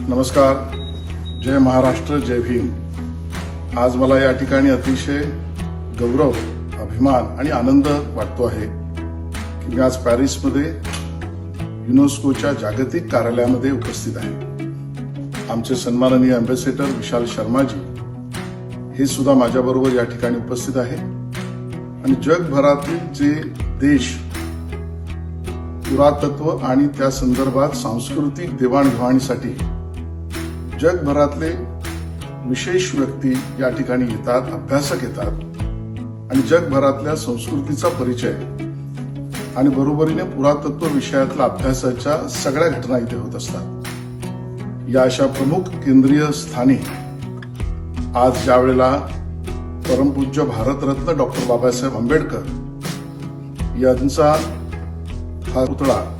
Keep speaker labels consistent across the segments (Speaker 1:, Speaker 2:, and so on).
Speaker 1: नमस्कार. जय महाराष्ट्र, जय भीम. आज मला या ठिकाणी अतिशय गौरव, अभिमान आणि आनंद वाटतो आहे की मी आज पॅरिसमध्ये युनेस्कोच्या जागतिक कार्यालयामध्ये उपस्थित आहे. आमचे सन्माननीय अँबॅसेडर विशाल शर्माजी हे सुद्धा माझ्याबरोबर या ठिकाणी उपस्थित आहे आणि जगभरातील जे देश पुरातत्व आणि त्या संदर्भात सांस्कृतिक देवाणघेवाणीसाठी जगभरातले विशेष व्यक्ती या ठिकाणी येतात, अभ्यासक येतात आणि जगभरातल्या संस्कृतीचा परिचय आणि बरोबरीने पुरातत्व विषयातल्या अभ्यासाच्या सगळ्या घटना इथे होत असतात. या अशा प्रमुख केंद्रीय स्थानी आज ज्या वेळेला परमपूज्य भारतरत्न डॉक्टर बाबासाहेब आंबेडकर यांचा हा पुतळा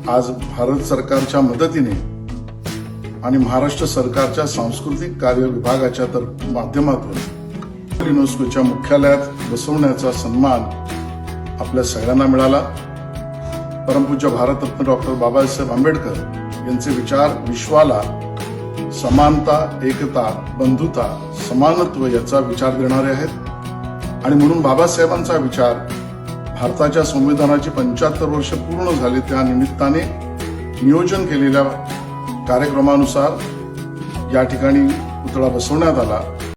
Speaker 1: आज भारत सरकारच्या मदतीने आणि महाराष्ट्र सरकारच्या सांस्कृतिक कार्य विभागाच्या माध्यमातून युनेस्कोच्या मुख्यालयात बसवण्याचा सन्मान आपल्या सगळ्यांना मिळाला. परमपूज्य भारतरत्न डॉक्टर बाबासाहेब आंबेडकर यांचे विचार विश्वाला समानता, एकता, बंधुता, समानत्व याचा विचार देणारे आहेत आणि म्हणून बाबासाहेबांचा विचार भारताच्या संविधानाची 75 वर्ष पूर्ण झाली त्या निमित्ताने नियोजन केलेल्या कार्यक्रमानुसार या ठिकाणी पुतळा बसवण्यात आला